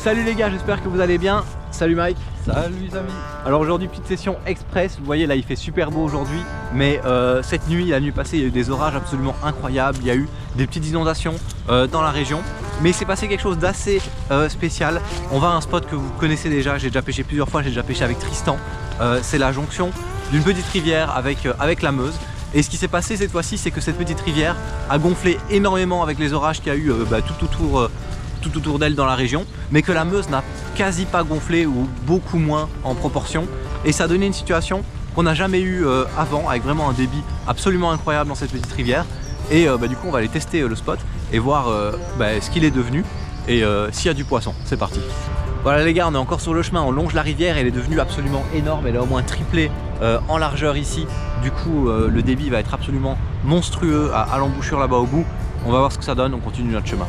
Salut les gars, j'espère que vous allez bien. Salut Mike. Salut les amis. Alors aujourd'hui petite session express, vous voyez là il fait super beau aujourd'hui, mais cette nuit, la nuit passée, il y a eu des orages absolument incroyables, il y a eu des petites inondations dans la région, mais il s'est passé quelque chose d'assez spécial. On va à un spot que vous connaissez déjà, j'ai déjà pêché plusieurs fois, j'ai déjà pêché avec Tristan, c'est la jonction d'une petite rivière avec la Meuse. Et ce qui s'est passé cette fois-ci, c'est que cette petite rivière a gonflé énormément avec les orages qu'il y a eu tout autour d'elle dans la région, mais que la Meuse n'a quasi pas gonflé ou beaucoup moins en proportion. Et ça a donné une situation qu'on n'a jamais eu avant, avec vraiment un débit absolument incroyable dans cette petite rivière. Et du coup on va aller tester le spot et voir ce qu'il est devenu et s'il y a du poisson. C'est parti. Voilà les gars, on est encore sur le chemin, on longe la rivière, elle est devenue absolument énorme, elle a au moins triplé en largeur ici. Du coup le débit va être absolument monstrueux à l'embouchure là-bas au bout. On va voir ce que ça donne, on continue notre chemin.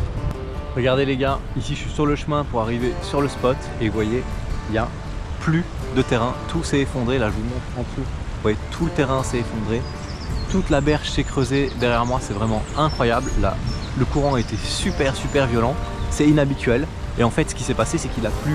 Regardez les gars, ici je suis sur le chemin pour arriver sur le spot et vous voyez, il n'y a plus de terrain, tout s'est effondré, là je vous montre en dessous, vous voyez tout le terrain s'est effondré, toute la berge s'est creusée derrière moi, c'est vraiment incroyable, là le courant était super violent, c'est inhabituel et en fait ce qui s'est passé c'est qu'il a plu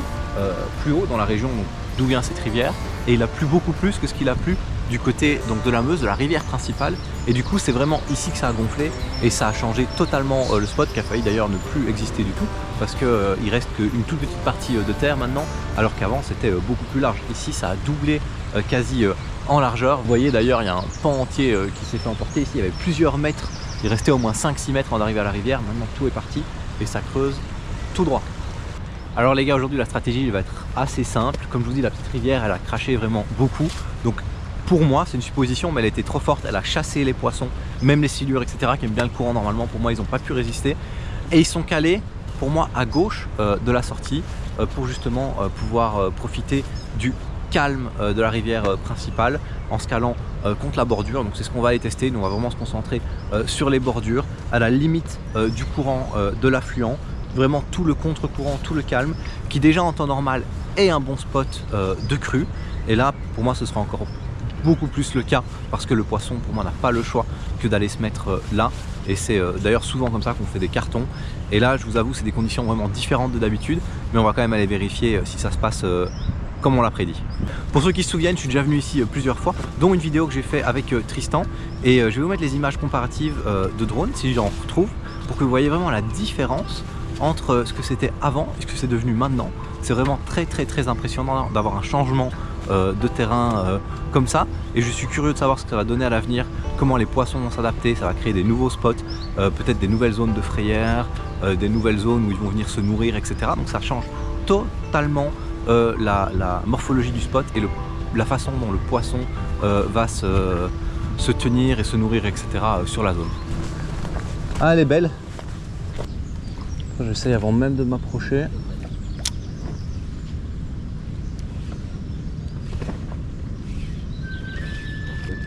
plus haut dans la région d'où vient cette rivière et il a plu beaucoup plus que ce qu'il a plu du côté donc, de la Meuse, de la rivière principale, et du coup c'est vraiment ici que ça a gonflé et ça a changé totalement le spot qui a failli d'ailleurs ne plus exister du tout parce qu'il reste qu'une toute petite partie de terre maintenant alors qu'avant c'était beaucoup plus large. Ici ça a doublé quasi en largeur, vous voyez d'ailleurs il y a un pan entier qui s'est fait emporter ici, il y avait plusieurs mètres, il restait au moins 5-6 mètres avant d'arriver à la rivière, maintenant tout est parti et ça creuse tout droit. Alors les gars, aujourd'hui la stratégie va être assez simple, comme je vous dis la petite rivière elle a craché vraiment beaucoup, donc pour moi, c'est une supposition, mais elle était trop forte, elle a chassé les poissons, même les silures, etc., qui aiment bien le courant normalement, pour moi, ils n'ont pas pu résister. Et ils sont calés, pour moi, à gauche de la sortie, pour justement pouvoir profiter du calme de la rivière principale, en se calant contre la bordure. Donc c'est ce qu'on va aller tester, nous on va vraiment se concentrer sur les bordures, à la limite du courant de l'affluent, vraiment tout le contre-courant, tout le calme, qui déjà en temps normal est un bon spot de crue. Et là, pour moi, ce sera encore beaucoup plus le cas parce que le poisson pour moi n'a pas le choix que d'aller se mettre là et c'est d'ailleurs souvent comme ça qu'on fait des cartons et là je vous avoue c'est des conditions vraiment différentes de d'habitude mais on va quand même aller vérifier si ça se passe comme on l'a prédit. Pour ceux qui se souviennent, je suis déjà venu ici plusieurs fois, dont une vidéo que j'ai fait avec Tristan et je vais vous mettre les images comparatives de drone si j'en retrouve pour que vous voyez vraiment la différence entre ce que c'était avant et ce que c'est devenu maintenant. C'est vraiment très impressionnant d'avoir un changement de terrain comme ça et je suis curieux de savoir ce que ça va donner à l'avenir, comment les poissons vont s'adapter, ça va créer des nouveaux spots, peut-être des nouvelles zones de frayère, des nouvelles zones où ils vont venir se nourrir, etc. Donc ça change totalement la morphologie du spot et la façon dont le poisson va se tenir et se nourrir, etc. sur la zone. Ah, elle est belle. J'essaye avant même de m'approcher.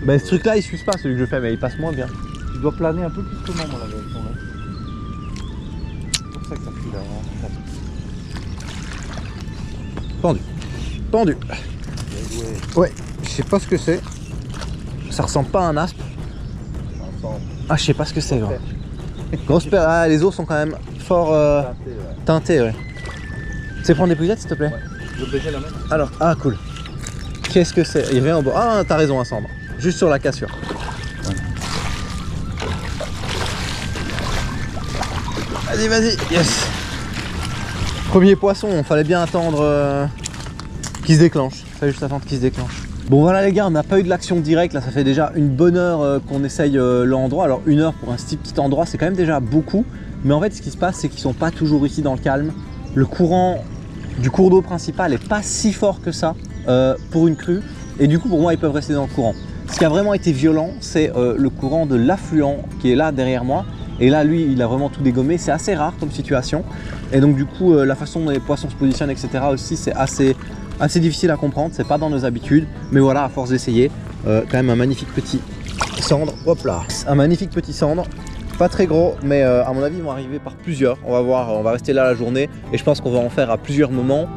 Ben ce truc là il suce pas celui que je fais mais il passe moins bien. Tu dois planer un peu plus que moi la version là. C'est pour ça que ça file là. Pendu. Pendu. Ouais, je sais pas ce que c'est. Ça ressemble pas à un aspe. Ah je sais pas ce que c'est. Grosse paire. Ah les os sont quand même fort teintés ouais. Tu sais prendre des pouillettes s'il te plaît? Ouais. Je vais baiser la main. Alors, ah cool. Qu'est-ce que c'est? Il vient en bas. Ah t'as raison à Sandre. Juste sur la cassure. Ouais. Vas-y, yes. Premier poisson, fallait bien attendre qu'il se déclenche. Fallait juste attendre qu'il se déclenche. Bon voilà les gars, on n'a pas eu de l'action directe, là ça fait déjà une bonne heure qu'on essaye l'endroit. Alors une heure pour un si petit endroit, c'est quand même déjà beaucoup. Mais en fait ce qui se passe, c'est qu'ils sont pas toujours ici dans le calme. Le courant du cours d'eau principal est pas si fort que ça pour une crue. Et du coup pour moi ils peuvent rester dans le courant. Ce qui a vraiment été violent, c'est le courant de l'affluent qui est là derrière moi. Et là, lui, il a vraiment tout dégommé. C'est assez rare comme situation. Et donc, du coup, la façon dont les poissons se positionnent, etc. aussi, c'est assez difficile à comprendre. C'est pas dans nos habitudes. Mais voilà, à force d'essayer, quand même un magnifique petit cendre. Hop là, un magnifique petit cendre. Pas très gros, mais à mon avis, ils vont arriver par plusieurs. On va voir, on va rester là la journée. Et je pense qu'on va en faire à plusieurs moments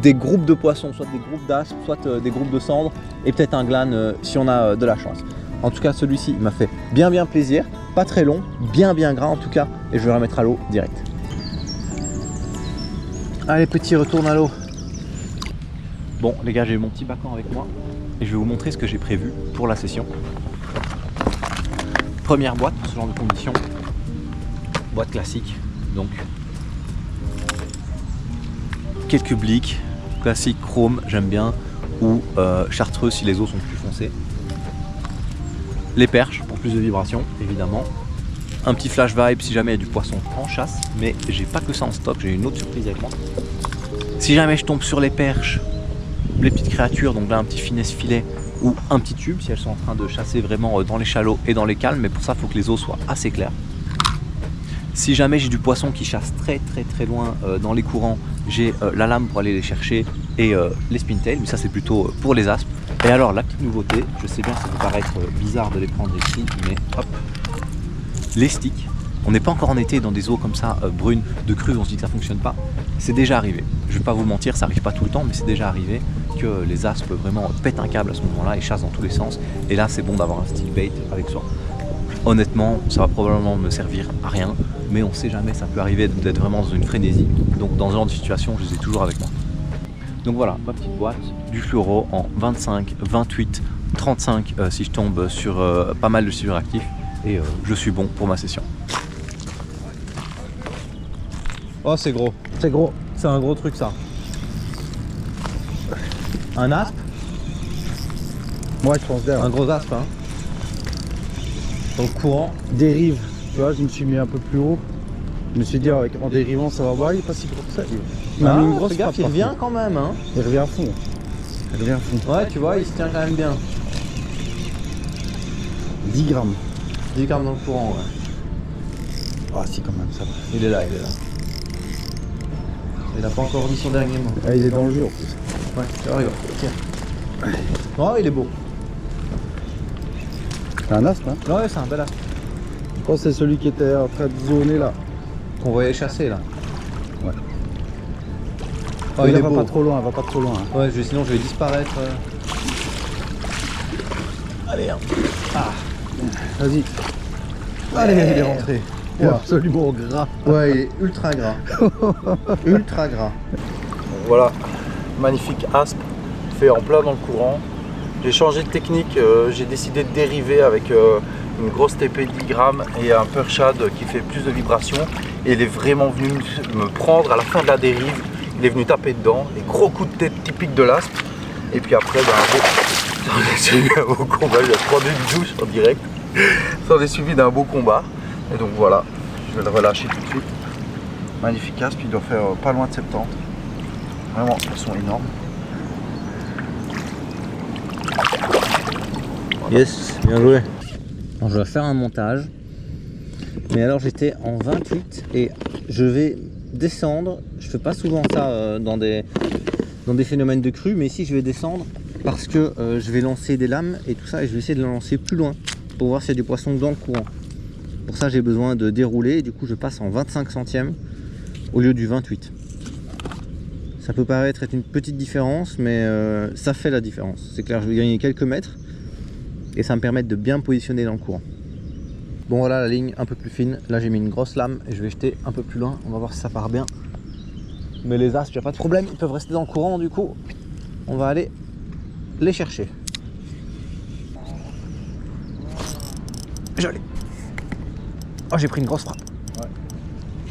des groupes de poissons, soit des groupes d'aspes, soit des groupes de cendres et peut-être un glane si on a de la chance. En tout cas, celui-ci m'a fait bien plaisir, pas très long, bien gras en tout cas, et je vais le remettre à l'eau direct. Allez petit, retourne à l'eau. Bon les gars, j'ai mon petit bâton avec moi et je vais vous montrer ce que j'ai prévu pour la session. Première boîte pour ce genre de conditions. Boîte classique, donc quelques blics, classique chrome, j'aime bien, ou chartreuse si les eaux sont plus foncées. Les perches pour plus de vibration, évidemment. Un petit flash vibe si jamais il y a du poisson en chasse, mais j'ai pas que ça en stock, j'ai une autre surprise avec moi. Si jamais je tombe sur les perches, les petites créatures, donc là un petit finesse filet ou un petit tube si elles sont en train de chasser vraiment dans les chalots et dans les calmes, mais pour ça il faut que les eaux soient assez claires. Si jamais j'ai du poisson qui chasse très loin dans les courants, j'ai la lame pour aller les chercher et les spintails, mais ça c'est plutôt pour les aspes. Et alors la petite nouveauté, je sais bien que ça peut paraître bizarre de les prendre ici, mais hop, les sticks. On n'est pas encore en été dans des eaux comme ça brunes de crue, on se dit que ça fonctionne pas. C'est déjà arrivé. Je vais pas vous mentir, ça arrive pas tout le temps, mais c'est déjà arrivé que les aspes vraiment pètent un câble à ce moment-là et chassent dans tous les sens. Et là, c'est bon d'avoir un stick bait avec soi. Honnêtement, ça va probablement me servir à rien, mais on sait jamais, ça peut arriver d'être vraiment dans une frénésie. Donc dans ce genre de situation, je les ai toujours avec moi. Donc voilà, ma petite boîte, du fluoro en 25, 28, 35 si je tombe sur pas mal de silure actif. Et je suis bon pour ma session. Oh c'est gros, c'est un gros truc ça. Un aspe? Ouais, je pense bien. Un gros aspe hein. Dans le courant. Dérive, tu vois, je me suis mis un peu plus haut. Je me suis dit en dérivant ça va voir, il est pas si gros que ça. Il m'a mis une grosse frappe. Il revient quand même hein. Il revient à fond. Il revient à fond. Ouais tu vois, il se tient quand même bien. 10 grammes. 10 grammes dans le courant ouais. Ah si quand même, ça va. Il est là. Il n'a pas encore dit son dernier mot. Ah, il est dans le jeu en plus. Ouais, regarde, tiens. Oh il est beau. C'est un aspe hein. Ouais c'est un bel aspe. Je pense que c'est celui qui était en train de zoner là. Qu'on voyait chasser là. Ouais. Oh il est va beau. pas trop loin, va pas trop loin. Hein. Ouais sinon je vais disparaître. Allez hein. Ah. Vas-y. Allez, il est rentré. Il est absolument gras. Ouais, il est ultra gras. Ultra gras. Voilà, magnifique aspe fait en plein dans le courant. J'ai changé de technique, j'ai décidé de dériver avec une grosse TP de 10 grammes et un perchade qui fait plus de vibrations. Et il est vraiment venu me prendre à la fin de la dérive. Il est venu taper dedans. Les gros coups de tête typiques de l'aspe. Et puis après, j'ai eu un beau combat. Il y a 3 minutes de douche en direct. Ça en est suivi d'un beau combat. Et donc voilà, je vais le relâcher tout de suite. Magnifique aspe, il doit faire pas loin de 70. Vraiment, poisson énorme. Yes, bien joué. Alors, je vais faire un montage. Mais alors j'étais en 28 et je vais descendre. Je fais pas souvent ça dans des phénomènes de crue, mais ici je vais descendre parce que je vais lancer des lames et tout ça et je vais essayer de le lancer plus loin pour voir s'il y a du poisson dans le courant. Pour ça j'ai besoin de dérouler et du coup je passe en 25 centièmes au lieu du 28. Ça peut paraître être une petite différence, mais ça fait la différence. C'est clair, je vais gagner quelques mètres et ça me permet de bien me positionner dans le courant. Bon voilà la ligne un peu plus fine. Là j'ai mis une grosse lame et je vais jeter un peu plus loin. On va voir si ça part bien. Mais les asps, il n'y a pas de problème, ils peuvent rester dans le courant, du coup on va aller les chercher. Joli. Oh j'ai pris une grosse frappe. Ouais.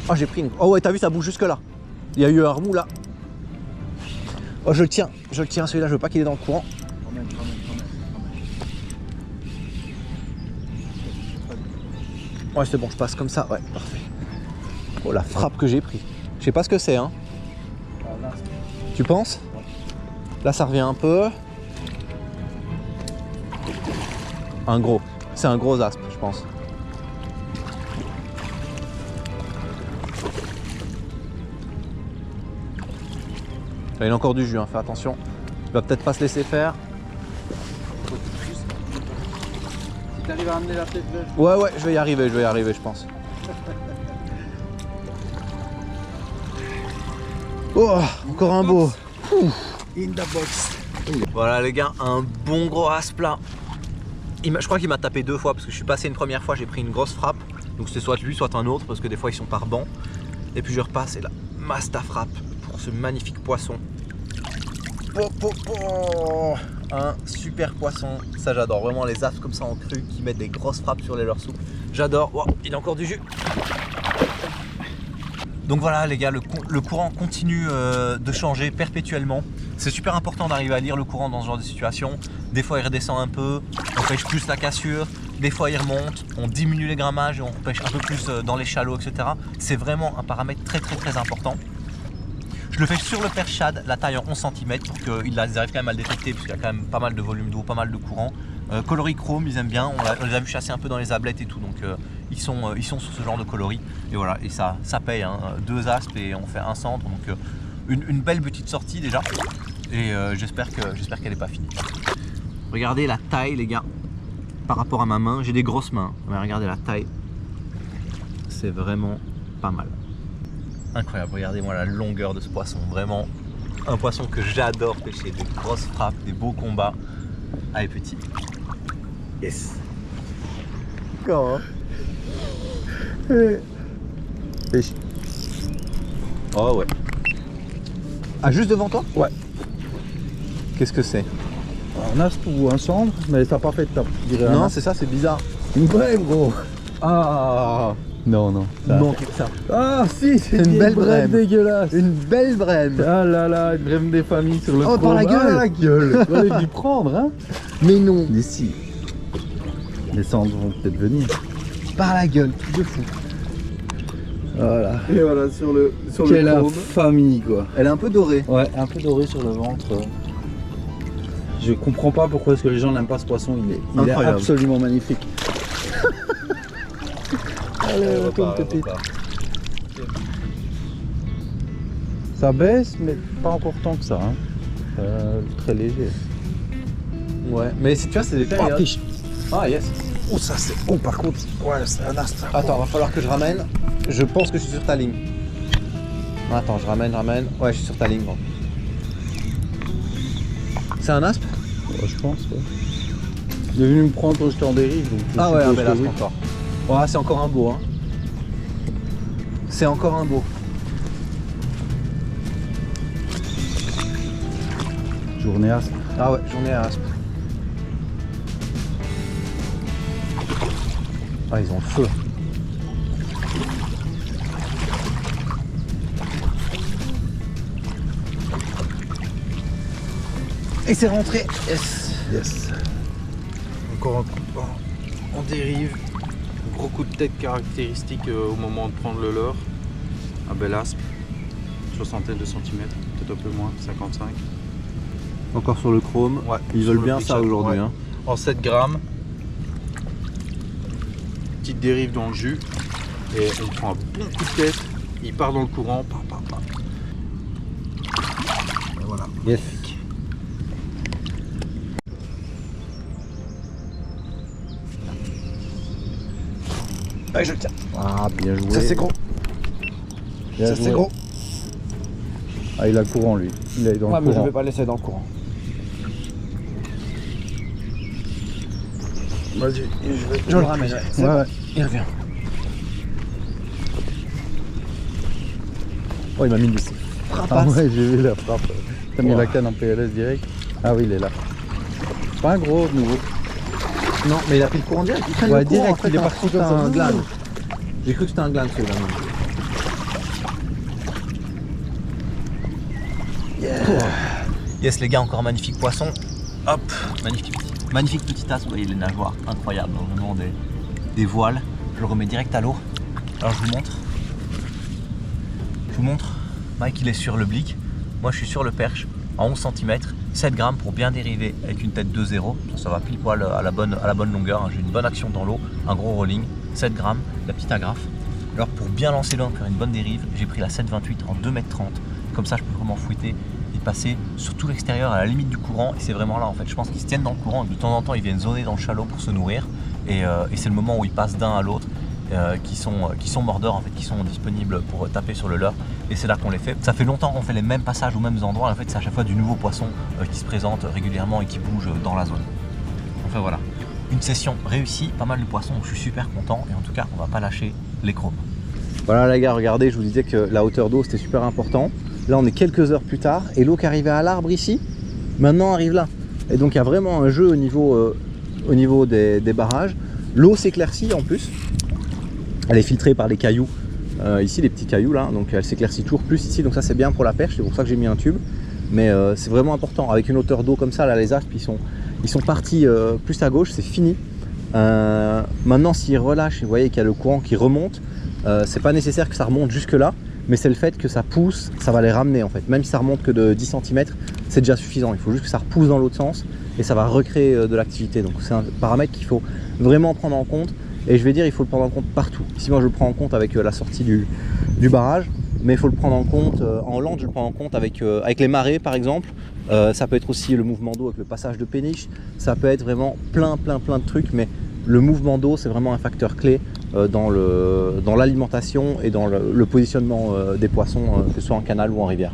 Oh j'ai pris une... Oh ouais t'as vu ça bouge jusque là. Il y a eu un remous là. Oh je le tiens celui-là, je veux pas qu'il est dans le courant. Ouais c'est bon, je passe comme ça, ouais parfait. Oh la frappe que j'ai pris. Je sais pas ce que c'est hein. Tu penses? Là ça revient un peu. Un gros. C'est un gros aspe je pense. Là, il a encore du jus, hein. Fais attention. Il va peut-être pas se laisser faire. Si t'arrives à amener la tête vers... Ouais je vais y arriver je pense. Oh, encore un beau. In the box. Voilà les gars, un bon gros aspe là. Je crois qu'il m'a tapé 2 fois parce que je suis passé une première fois, j'ai pris une grosse frappe. Donc c'était soit lui, soit un autre parce que des fois ils sont par banc. Et puis je repasse et là, Masta frappe pour ce magnifique poisson. Un super poisson, ça j'adore, vraiment les aspes comme ça en cru qui mettent des grosses frappes sur les leurres souples. J'adore, oh, il a encore du jus. Donc voilà les gars, le courant continue de changer perpétuellement. C'est super important d'arriver à lire le courant dans ce genre de situation. Des fois il redescend un peu, on pêche plus la cassure. Des fois il remonte, on diminue les grammages et on pêche un peu plus dans les chalots, etc. C'est vraiment un paramètre très important. Je le fais sur le perche shad, la taille en 11 cm pour qu'ils arrivent quand même à le détecter parce qu'il y a quand même pas mal de volume d'eau, pas mal de courant. Coloris chrome, ils aiment bien, on les a vu chasser un peu dans les ablettes et tout, donc ils sont sur ce genre de coloris. Et voilà, et ça paye, hein. 2 aspes et on fait un centre, donc une belle petite sortie déjà. Et j'espère qu'elle n'est pas finie. Regardez la taille les gars, par rapport à ma main, j'ai des grosses mains, mais regardez la taille, c'est vraiment pas mal. Incroyable, regardez-moi la longueur de ce poisson, vraiment un poisson que j'adore pêcher, des grosses frappes, des beaux combats. Allez petit. Yes. Comment pêche. Oh ouais. Ah juste devant toi? Ouais. Qu'est-ce que c'est? Un aspe ou un cendre, mais ça n'a pas fait de tape. Non c'est ça, c'est bizarre. Une brème gros. Ah Non. il manque ça. Ah si, c'est une belle brème dégueulasse. Une belle brème. Ah là là, une brème des familles sur le Oh par la gueule. Ah, la gueule. On aurait dû prendre hein. Mais non. D'ici. Les cendres vont peut-être venir. Par la gueule, truc de fou. Voilà. Et voilà, sur le Quelle chrome. famille quoi. Elle est un peu dorée. Ouais, un peu doré sur le ventre. Je comprends pas pourquoi est-ce que les gens n'aiment pas ce poisson, il est Incroyable. absolument magnifique. Allez, comme petite. Ça baisse, mais pas encore tant que ça. Hein. Très léger. Ouais, mais si tu vois, c'est des Oh, périodes. piche. Ah yes. Oh, ça c'est. Oh, par contre, ouais, c'est un astre. Attends, va falloir que je ramène. Je pense que je suis sur ta ligne. Attends, je ramène. Ouais, je suis sur ta ligne. Bon. C'est un aspe? Ouais, je pense. Ouais. Il est venu me prendre quand j'étais en dérive. Donc je Ah ouais, un suppose bel que aspe oui. encore. Ouais, c'est encore un beau. Hein. C'est encore un beau. Journée astre. Ah ouais, j'en ai un aspe. Ah, ils ont le feu. Et c'est rentré. Yes. Encore un coup en dérive. Un gros coup de tête caractéristique au moment de prendre le leurre. Un bel aspe. Soixantaine de centimètres, peut-être un peu moins, 55. Encore sur le chrome. Ouais, Ils sur veulent le bien pitch, ça aujourd'hui. ouais. Hein. En 7 grammes. Petite dérive dans le jus. Et on prend un bon coup de tête. Il part dans le courant. Et voilà. Yes. Allez, je le tiens. Ah, bien joué. Ça c'est gros. Bien Ça joué. c'est gros. Ah, il a le courant lui. Il est dans Ouais, le mais je courant. vais pas laisser dans le courant. Vas-y, Je le ramène. Ouais. Ouais. Il revient. Oh, il m'a mis une Ah ouais, j'ai vu la frappe. T'as mis Wow. la canne en PLS direct. Ah oui, il est là. Pas un gros de nouveau. Non, mais il a pris le courant direct. Il traîne Ouais, le courant, direct, en fait, il est hein. parti C'était comme ça. un glane. J'ai cru que c'était un glane celui-là. Yes les gars, encore un magnifique poisson. Hop, magnifique petit as. Vous voyez les nageoires, incroyable, vraiment des voiles. Je le remets direct à l'eau. Alors je vous montre. Mike il est sur le blick. Moi je suis sur le perche en 11 cm, 7 grammes pour bien dériver avec une tête 2-0. Ça va pile poil à la bonne longueur. J'ai une bonne action dans l'eau, un gros rolling, 7 grammes, la petite agrafe. Alors pour bien lancer l'eau, faire une bonne dérive, j'ai pris la 7,28 en 2,30 m. Comme ça je peux vraiment fouetter et passer sur tout l'extérieur à la limite du courant. Et c'est vraiment là en fait, je pense qu'ils se tiennent dans le courant. De temps en temps ils viennent zoner dans le chalot pour se nourrir. Et c'est le moment où ils passent d'un à l'autre. Qui sont mordeurs en fait, qui sont disponibles pour taper sur le leurre, et c'est là qu'on les fait. Ça fait longtemps qu'on fait les mêmes passages aux mêmes endroits, et en fait c'est à chaque fois du nouveau poisson qui se présente régulièrement et qui bouge dans la zone. Enfin voilà, une session réussie, pas mal de poissons, je suis super content, et en tout cas on va pas lâcher les chromes. Voilà les gars, regardez, je vous disais que la hauteur d'eau c'était super important. Là on est quelques heures plus tard et l'eau qui arrivait à l'arbre ici, maintenant arrive là. Et donc il y a vraiment un jeu au niveau des barrages. L'eau s'éclaircit en plus. Elle est filtrée par les cailloux. Ici les petits cailloux là, donc elle s'éclaircit toujours plus ici, donc ça c'est bien pour la perche, c'est pour ça que j'ai mis un tube. Mais c'est vraiment important, avec une hauteur d'eau comme ça, là les aspes ils sont partis plus à gauche, c'est fini. Maintenant s'ils relâchent, vous voyez qu'il y a le courant qui remonte, c'est pas nécessaire que ça remonte jusque là, mais c'est le fait que ça pousse, ça va les ramener en fait. Même si ça remonte que de 10 cm, c'est déjà suffisant, il faut juste que ça repousse dans l'autre sens et ça va recréer de l'activité. Donc c'est un paramètre qu'il faut vraiment prendre en compte. Et je vais dire, il faut le prendre en compte partout. Ici, moi, je le prends en compte avec la sortie du barrage, mais il faut le prendre en compte en Hollande, je le prends en compte avec les marées, par exemple. Ça peut être aussi le mouvement d'eau avec le passage de péniche. Ça peut être vraiment plein de trucs, mais le mouvement d'eau, c'est vraiment un facteur clé dans l'alimentation et dans le positionnement des poissons, que ce soit en canal ou en rivière.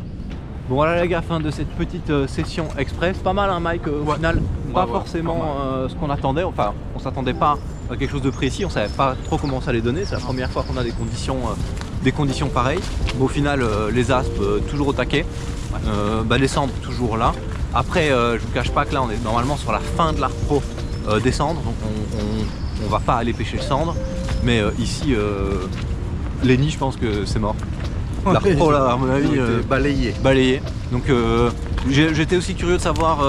Bon voilà les gars, fin de cette petite session express. Pas mal hein Mike, au final, pas forcément ce qu'on attendait. Enfin, on s'attendait pas à quelque chose de précis, on savait pas trop comment ça allait donner. C'est la première fois qu'on a des conditions pareilles. Mais au final, les aspes toujours au taquet, les cendres toujours là. Après, je vous cache pas que là on est normalement sur la fin de l'arc pro des cendres, donc on va pas aller pêcher le cendre. Mais ici, les nids, je pense que c'est mort. L'arc pro là, à mon avis, balayé. Donc j'étais aussi curieux de savoir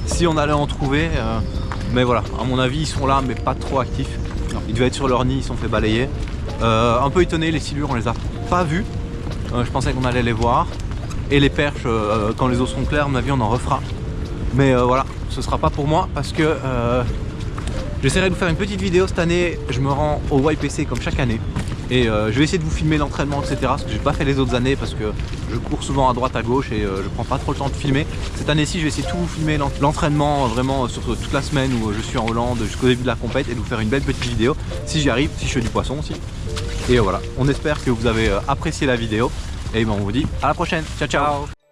si on allait en trouver. Mais voilà, à mon avis, ils sont là, mais pas trop actifs. Ils devaient être sur leur nid, ils sont fait balayer. Un peu étonné, les silures, on les a pas vus. Je pensais qu'on allait les voir. Et les perches, quand les eaux seront claires, à mon avis, on en refera. Mais voilà, ce sera pas pour moi parce que j'essaierai de vous faire une petite vidéo cette année. Je me rends au YPC comme chaque année. Et je vais essayer de vous filmer l'entraînement, etc. Parce que j'ai pas fait les autres années parce que je cours souvent à droite à gauche et je prends pas trop le temps de filmer. Cette année-ci, je vais essayer de tout vous filmer l'entraînement vraiment sur toute la semaine où je suis en Hollande jusqu'au début de la compète et de vous faire une belle petite vidéo si j'y arrive, si je fais du poisson aussi. Et voilà, on espère que vous avez apprécié la vidéo et on vous dit à la prochaine. Ciao ciao.